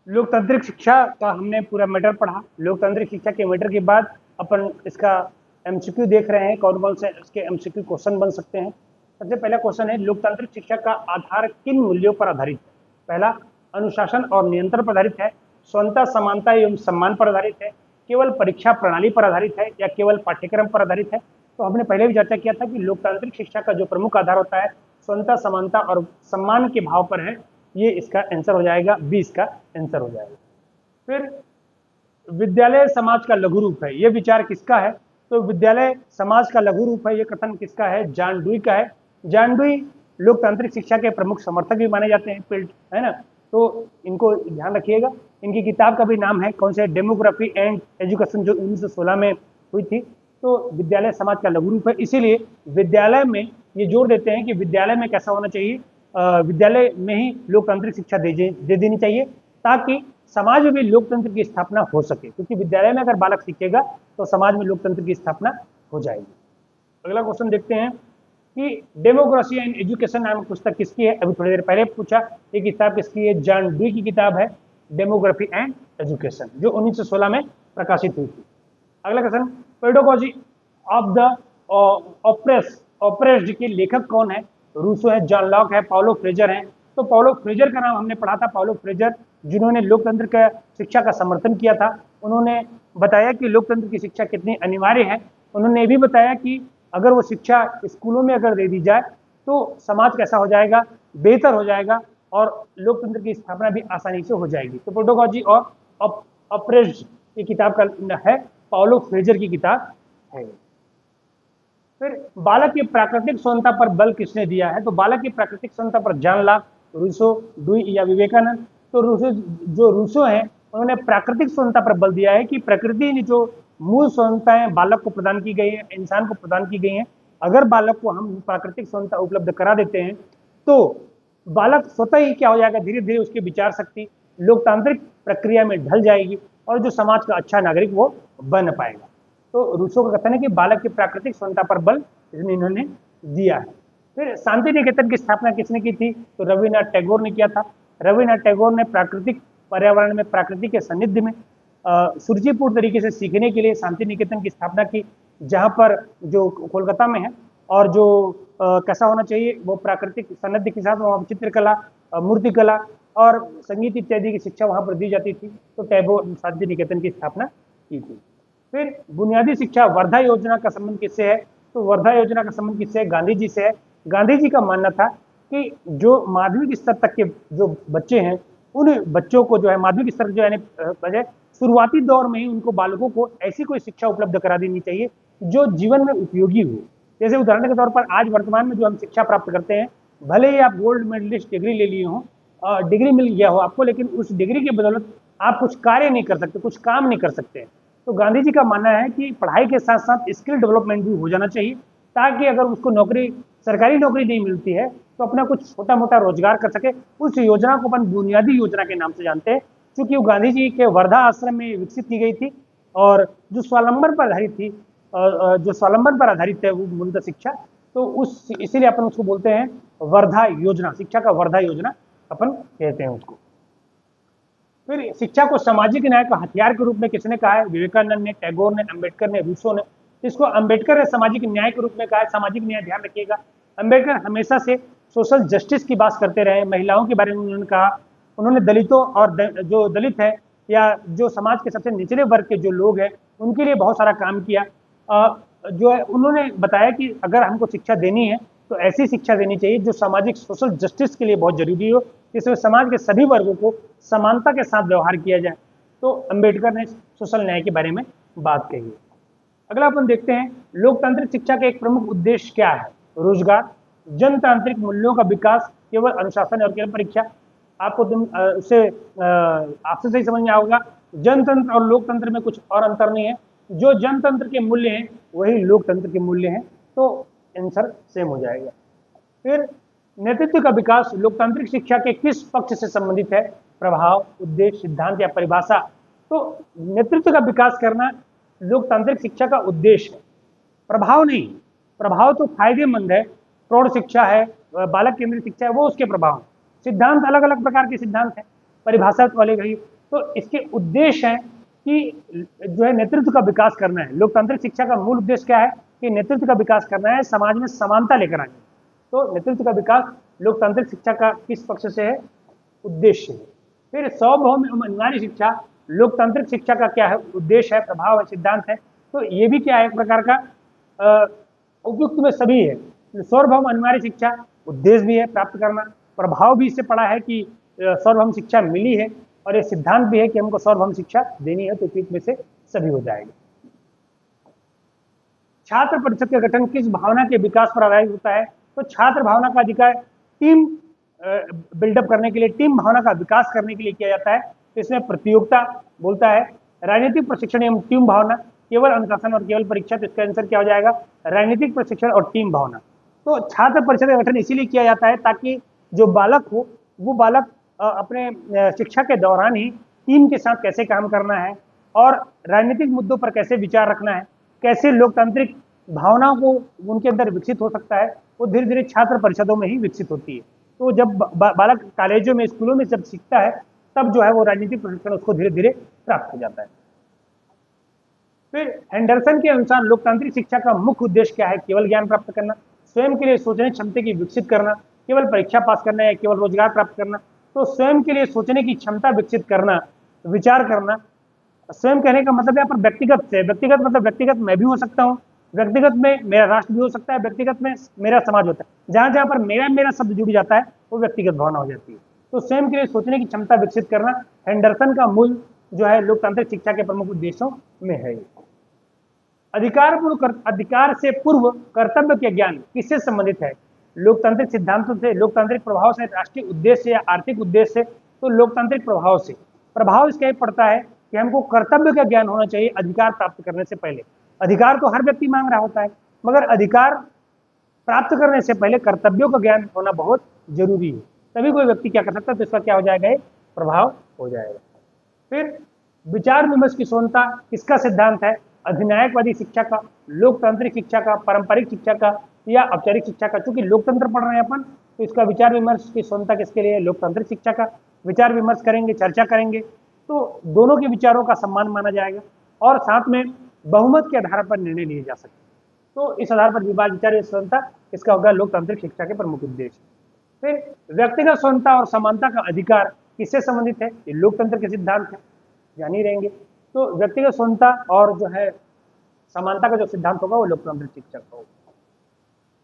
लोकतांत्रिक शिक्षा का हमने पूरा मैटर पढ़ा। लोकतांत्रिक शिक्षा के मैटर के बाद अपन इसका एमसीक्यू देख रहे हैं, कौन कौन से इसके एमसीक्यू क्वेश्चन बन सकते हैं। सबसे पहला क्वेश्चन है, लोकतांत्रिक शिक्षा का आधार किन मूल्यों पर आधारित है? पहला, अनुशासन और नियंत्रण पर आधारित है, स्वतंत्रता, समानता एवं सम्मान पर आधारित है, केवल परीक्षा प्रणाली पर आधारित है, या केवल पाठ्यक्रम पर आधारित है। तो हमने पहले भी चर्चा किया था कि लोकतांत्रिक शिक्षा का जो प्रमुख आधार होता है स्वतंत्रता, समानता और सम्मान के भाव पर है। ये इसका आंसर हो जाएगा, बी इसका आंसर हो जाएगा। फिर विद्यालय समाज का लघु रूप है, ये विचार किसका है? तो विद्यालय समाज का लघु रूप है, ये कथन किसका है? जॉन डुई का है। जॉन डुई लोकतांत्रिक शिक्षा के प्रमुख समर्थक भी माने जाते हैं, है ना, तो इनको ध्यान रखिएगा। इनकी किताब का भी नाम है कौन से? डेमोग्राफी एंड एजुकेशन, जो 1916 में हुई थी। तो विद्यालय समाज का लघु रूप है, इसीलिए विद्यालय में ये जोर देते हैं कि विद्यालय में कैसा होना चाहिए, विद्यालय में ही लोकतांत्रिक शिक्षा दे देनी चाहिए, ताकि समाज में भी लोकतंत्र की स्थापना हो सके। क्योंकि विद्यालय में अगर बालक सीखेगा तो समाज में लोकतंत्र की स्थापना हो जाएगी। अगला क्वेश्चन देखते हैं कि डेमोक्रेसी एंड एजुकेशन नामक पुस्तक किसकी है? अभी थोड़ी देर पहले पूछा, ये किताब किसकी है? जॉन डुई की किताब है डेमोग्राफी एंड एजुकेशन, जो 1916 में प्रकाशित हुई थी। अगला question, pedagogy of the oppressed के लेखक कौन है? रूसो है, जॉन लॉक है, पाउलो फ्रेजर है। तो पाउलो फ्रेजर का नाम हमने पढ़ा था। पाउलो फ्रेजर जिन्होंने लोकतंत्र का शिक्षा का समर्थन किया था, उन्होंने बताया कि लोकतंत्र की शिक्षा कितनी अनिवार्य है। उन्होंने ये भी बताया कि अगर वो शिक्षा स्कूलों में अगर दे दी जाए तो समाज कैसा हो जाएगा? बेहतर हो जाएगा और लोकतंत्र की स्थापना भी आसानी से हो जाएगी। तो पेडागोजी और ऑप्रेस्ड ये किताब का है, पाउलो फ्रेजर की किताब है। फिर बालक की प्राकृतिक स्वतंत्रता पर बल किसने दिया है? तो बालक की प्राकृतिक स्वतंत्रता पर जॉन लॉक, रूसो, डुई या विवेकानंद। तो रूसो है, उन्होंने प्राकृतिक स्वतंत्रता पर बल दिया है कि प्रकृति ने जो मूल स्वतंत्रताएं बालक को प्रदान की गई है, इंसान को प्रदान की गई हैं, अगर बालक को हम प्राकृतिक स्वतंत्रता उपलब्ध करा देते हैं तो बालक स्वतः ही क्या हो जाएगा? धीरे धीरे उसकी विचार शक्ति लोकतांत्रिक प्रक्रिया में ढल जाएगी और जो समाज का अच्छा नागरिक वो बन पाएगा। तो रूसो का कथन है कि बालक की प्राकृतिक स्वतंत्रता पर बल इन्होंने दिया है। फिर शांति निकेतन की स्थापना किसने की थी? तो रविन्द्रनाथ टैगोर ने किया था। रविन्द्रनाथ टैगोर ने प्राकृतिक पर्यावरण में, प्रकृति के सानिध्य में सुरुचिपूर्ण तरीके से सीखने के लिए शांति निकेतन की स्थापना की, जहाँ पर जो कोलकाता में है, और जो कैसा होना चाहिए वो प्राकृतिक सानिध्य के साथ वहाँ चित्रकला, मूर्तिकला और संगीत इत्यादि की शिक्षा वहाँ पर दी जाती थी। तो टैगोर शांति निकेतन की स्थापना की थी। फिर बुनियादी शिक्षा वर्धा योजना का संबंध किससे है? तो वर्धा योजना का संबंध किससे है? गांधी जी से है। गांधी जी का मानना था कि जो माध्यमिक स्तर तक के जो बच्चे हैं, उन बच्चों को जो है माध्यमिक स्तर जो है शुरुआती दौर में ही उनको बालकों को ऐसी कोई शिक्षा उपलब्ध करा देनी चाहिए जो जीवन में उपयोगी हो। जैसे उदाहरण के तौर पर आज वर्तमान में जो हम शिक्षा प्राप्त करते हैं, भले ही आप गोल्ड मेडलिस्ट डिग्री ले लिए हो, डिग्री मिल गया हो आपको, लेकिन उस डिग्री की बदौलत आप कुछ कार्य नहीं कर सकते, कुछ काम नहीं कर सकते। तो गांधी जी का मानना है कि पढ़ाई के साथ साथ स्किल डेवलपमेंट भी हो जाना चाहिए, ताकि अगर उसको नौकरी, सरकारी नौकरी नहीं मिलती है तो अपना कुछ छोटा मोटा रोजगार कर सके। उस योजना को अपन बुनियादी योजना के नाम से जानते हैं, क्योंकि वो गांधी जी के वर्धा आश्रम में विकसित की गई थी और जो स्वावलंबन पर आधारित थी, जो स्वावलंबन पर आधारित है वो मूलतः शिक्षा। तो उस इसीलिए अपन उसको बोलते हैं वर्धा योजना, शिक्षा का वर्धा योजना अपन कहते हैं उसको। फिर शिक्षा को सामाजिक न्याय का हथियार के रूप में किसने कहा है? विवेकानंद ने, टैगोर ने, अंबेडकर ने, रूसो ने। इसको अंबेडकर ने सामाजिक न्याय के रूप में कहा है। सामाजिक न्याय, ध्यान रखिएगा, अंबेडकर हमेशा से सोशल जस्टिस की बात करते रहे। महिलाओं के बारे में उन्होंने कहा, उन्होंने दलितों और जो दलित है या जो समाज के सबसे निचले वर्ग के जो लोग हैं उनके लिए बहुत सारा काम किया। जो है उन्होंने बताया कि अगर हमको शिक्षा देनी है तो ऐसी शिक्षा देनी चाहिए जो सामाजिक सोशल जस्टिस के लिए बहुत जरूरी हो, जिसमें समाज के सभी वर्गों को समानता के साथ व्यवहार किया जाए। तो अंबेडकर ने सोशल न्याय के बारे में बात कही है। अगला अपन देखते हैं, लोकतांत्रिक शिक्षा का एक प्रमुख उद्देश्य क्या है? रोजगार, जनतांत्रिक मूल्यों का विकास, केवल अनुशासन और केवल परीक्षा। आपको उससे आपसे सही समझ में आएगा, जनतंत्र और लोकतंत्र में कुछ और अंतर नहीं है। जो जनतंत्र के मूल्य हैं वही लोकतंत्र के मूल्य हैं, तो आंसर सेम हो जाएगा। फिर नेतृत्व का विकास लोकतांत्रिक शिक्षा के किस पक्ष से संबंधित है? प्रभाव, उद्देश्य, सिद्धांत या परिभाषा। तो नेतृत्व का विकास करना लोकतांत्रिक शिक्षा का उद्देश्य है, प्रभाव नहीं। प्रभाव तो फायदेमंद है, प्रौढ़ शिक्षा है, बालक केंद्रित शिक्षा है, वो उसके प्रभाव। सिद्धांत अलग अलग प्रकार के सिद्धांत हैं, परिभाषा वाले भाई तो इसके उद्देश्य हैं कि जो है नेतृत्व का विकास करना है। लोकतांत्रिक शिक्षा का मूल उद्देश्य क्या है कि नेतृत्व का विकास करना है, समाज में समानता लेकर आनी है। तो नेतृत्व का विकास लोकतांत्रिक शिक्षा का किस पक्ष से है? उद्देश्य है। फिर सार्वभौम एवं अनिवार्य शिक्षा, लोकतांत्रिक शिक्षा का क्या है? उद्देश्य है, प्रभाव है, सिद्धांत है। तो ये भी क्या है? एक प्रकार का उपयुक्त में सभी है। सार्वभौम अनिवार्य शिक्षा उद्देश्य भी है प्राप्त करना, प्रभाव भी इससे पड़ा है कि सार्वभौम शिक्षा मिली है, और ये सिद्धांत भी है कि हमको सार्वभौम शिक्षा देनी है। तो उपयुक्त में से सभी हो जाएगा। छात्र परिषद का गठन किस भावना के विकास पर आधारित होता है? तो छात्र भावना का अधिकार टीम बिल्डअप करने के लिए, टीम भावना का विकास करने के लिए किया जाता है। तो इसमें प्रतियोगिता बोलता है, राजनीतिक प्रशिक्षण एवं टीम भावना, केवल अनुशासन और केवल परीक्षा। तो इसका आंसर क्या हो जाएगा? राजनीतिक प्रशिक्षण और टीम भावना। तो छात्र परिषद का गठन इसीलिए किया जाता है ताकि जो बालक हो वो बालक अपने शिक्षा के दौरान ही टीम के साथ कैसे काम करना है और राजनीतिक मुद्दों पर कैसे विचार रखना है, कैसे लोकतांत्रिक भावनाओं को उनके अंदर विकसित हो सकता है, वो धीरे धीरे छात्र परिषदों में ही विकसित होती है। तो जब बालक कॉलेजों में, स्कूलों में जब सीखता है, तब जो है वो राजनीतिक प्रशिक्षण उसको धीरे धीरे प्राप्त हो जाता है। फिर हेंडरसन के अनुसार लोकतांत्रिक शिक्षा का मुख्य उद्देश्य क्या है? केवल ज्ञान प्राप्त करना, स्वयं के लिए सोचने की क्षमता की विकसित करना, केवल परीक्षा पास करना या केवल रोजगार प्राप्त करना। तो स्वयं के लिए सोचने की क्षमता विकसित करना, विचार करना। स्वयं कहने का मतलब यहाँ पर व्यक्तिगत से, व्यक्तिगत मतलब व्यक्तिगत मैं भी हो सकता हूँ, व्यक्तिगत में मेरा राष्ट्र भी हो सकता है, व्यक्तिगत में मेरा समाज होता है। जहां जहां पर मेरा मेरा शब्द जुड़ जाता है वो व्यक्तिगत भावना हो जाती है। तो स्वयं के लिए सोचने की क्षमता विकसित करना हेंडरसन का मूल जो है लोकतांत्रिक शिक्षा के प्रमुख उद्देश्यों में है। अधिकार से पूर्व कर्तव्य के ज्ञान किससे संबंधित है? लोकतांत्रिक सिद्धांतों से, लोकतांत्रिक प्रभाव से, राष्ट्रीय उद्देश्य या आर्थिक उद्देश्य से? तो लोकतांत्रिक प्रभाव से। प्रभाव इसका ये पड़ता है कि हमको कर्तव्य का ज्ञान होना चाहिए अधिकार प्राप्त करने से पहले। अधिकार तो हर व्यक्ति मांग रहा होता है, मगर अधिकार प्राप्त करने से पहले कर्तव्यों का ज्ञान होना बहुत जरूरी है, तभी कोई व्यक्ति क्या कर सकता है। तो इसका क्या हो जाएगा? एक प्रभाव हो जाएगा। फिर विचार विमर्श की स्वतंत्रता किसका सिद्धांत है? अधिनायकवादी शिक्षा का, लोकतांत्रिक शिक्षा का, पारंपरिक शिक्षा का या औपचारिक शिक्षा का? क्योंकि लोकतंत्र पढ़ रहे हैं अपन, तो इसका विचार विमर्श की स्वतंत्रता किसके लिए? लोकतांत्रिक शिक्षा का। विचार विमर्श करेंगे, चर्चा करेंगे, तो दोनों के विचारों का सम्मान माना जाएगा और साथ में बहुमत के आधार पर निर्णय लिए जा सकते हैं। तो इस आधार पर विवाद विचार स्वतंत्रता इसका होगा लोकतांत्रिक शिक्षा के प्रमुख उद्देश्य। फिर व्यक्तिगत स्वतंत्रता और समानता का अधिकार किससे संबंधित है? ये लोकतंत्र के सिद्धांत है, जान ही रहेंगे। तो व्यक्तिगत स्वतंत्रता और जो है समानता का जो सिद्धांत होगा वो लोकतांत्रिक शिक्षा का होगा।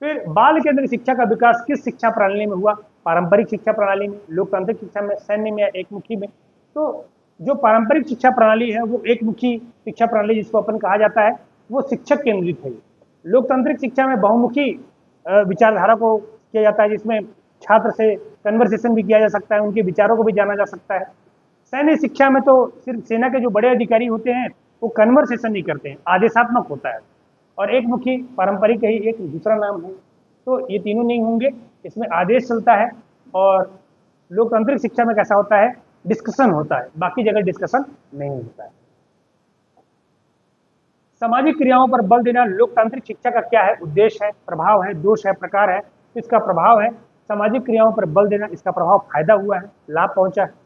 फिर बाल केंद्रित शिक्षा का विकास किस शिक्षा प्रणाली में हुआ? पारंपरिक शिक्षा प्रणाली में, लोकतांत्रिक शिक्षा में, सैन्य में या एकमुखी में? तो जो पारंपरिक शिक्षा प्रणाली है वो एकमुखी शिक्षा प्रणाली जिसको अपन कहा जाता है, वो शिक्षक केंद्रित है। लोकतांत्रिक शिक्षा में बहुमुखी विचारधारा को किया जाता है, जिसमें छात्र से कन्वर्सेशन भी किया जा सकता है, उनके विचारों को भी जाना जा सकता है। सैन्य शिक्षा में तो सिर्फ सेना के जो बड़े अधिकारी होते हैं वो कन्वर्सेशन नहीं करते हैं, आदेशात्मक होता है। और एकमुखी पारंपरिक का ही एक दूसरा नाम है। तो ये तीनों नहीं होंगे, इसमें आदेश चलता है। और लोकतांत्रिक शिक्षा में कैसा होता है? डिस्कशन होता है, बाकी जगह डिस्कशन नहीं होता है। सामाजिक क्रियाओं पर बल देना लोकतांत्रिक शिक्षा का क्या है? उद्देश्य है, प्रभाव है, दोष है, प्रकार है? इसका प्रभाव है। सामाजिक क्रियाओं पर बल देना, इसका प्रभाव फायदा हुआ है, लाभ पहुंचा है।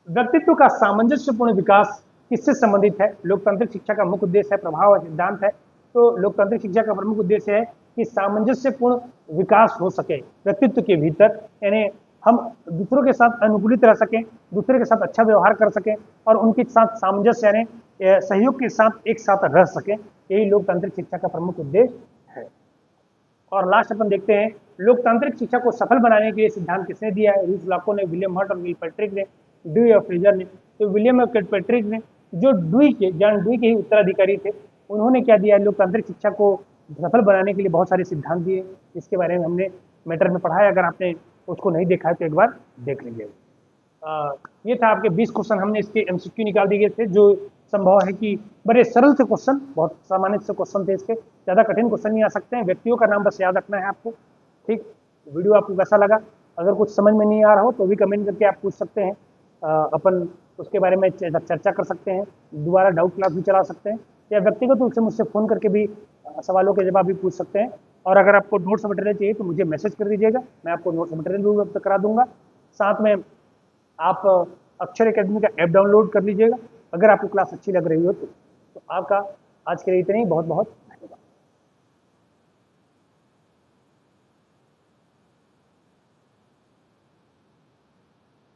व्यक्तित्व का सामंजस्यपूर्ण विकास किससे संबंधित है? लोकतांत्रिक शिक्षा का मुख्य उद्देश्य है, प्रभाव है, सिद्धांत है। तो लोकतांत्रिक शिक्षा का प्रमुख उद्देश्य है कि सामंजस्यपूर्ण विकास हो सके व्यक्तित्व के भीतर, यानी हम दूसरों के साथ अनुकूलित रह सकें, दूसरे के साथ अच्छा व्यवहार कर सकें और उनके साथ सामंजस्य यानी सहयोग के साथ एक साथ रह सकें। यही लोकतांत्रिक शिक्षा का प्रमुख उद्देश्य है। और लास्ट अपन देखते हैं लोकतांत्रिक शिक्षा को सफल बनाने के लिए सिद्धांत किसने दिया है? रूस लॉको ने, विलियम हर्ट और किलपैट्रिक ने, ड्यूई और फ्रेजर ने। तो विलियम और किलपैट्रिक ने, जो जॉन ड्यूई के ही उत्तराधिकारी थे, उन्होंने क्या दिया? लोकतांत्रिक शिक्षा को सफल बनाने के लिए बहुत सारे सिद्धांत दिए। इसके बारे में हमने मैटर में पढ़ा है, अगर आपने उसको नहीं देखा है तो एक बार देख लीजिए। ये था आपके 20 क्वेश्चन, हमने इसके एमसीक्यू निकाल दिए थे, जो संभव है कि बड़े सरल से क्वेश्चन, बहुत सामान्य से क्वेश्चन थे इसके, ज़्यादा कठिन क्वेश्चन नहीं आ सकते हैं। व्यक्तियों का नाम बस याद रखना है आपको। ठीक, वीडियो आपको कैसा लगा? अगर कुछ समझ में नहीं आ रहा हो तो भी कमेंट करके आप पूछ सकते हैं, अपन उसके बारे में चर्चा कर सकते हैं, दोबारा डाउट क्लास भी चला सकते हैं, या व्यक्तिगत रूप से मुझसे फ़ोन करके भी सवालों के जवाब भी पूछ सकते हैं। और अगर आपको नोट्स मटेरियल चाहिए तो मुझे मैसेज कर दीजिएगा, मैं आपको नोट्स मटेरियल भी उपलब्ध करा दूंगा। साथ में आप अक्षर एकेडमी का ऐप डाउनलोड कर लीजिएगा। अगर आपको क्लास अच्छी लग रही हो तो आपका आज के लिए इतना ही, बहुत बहुत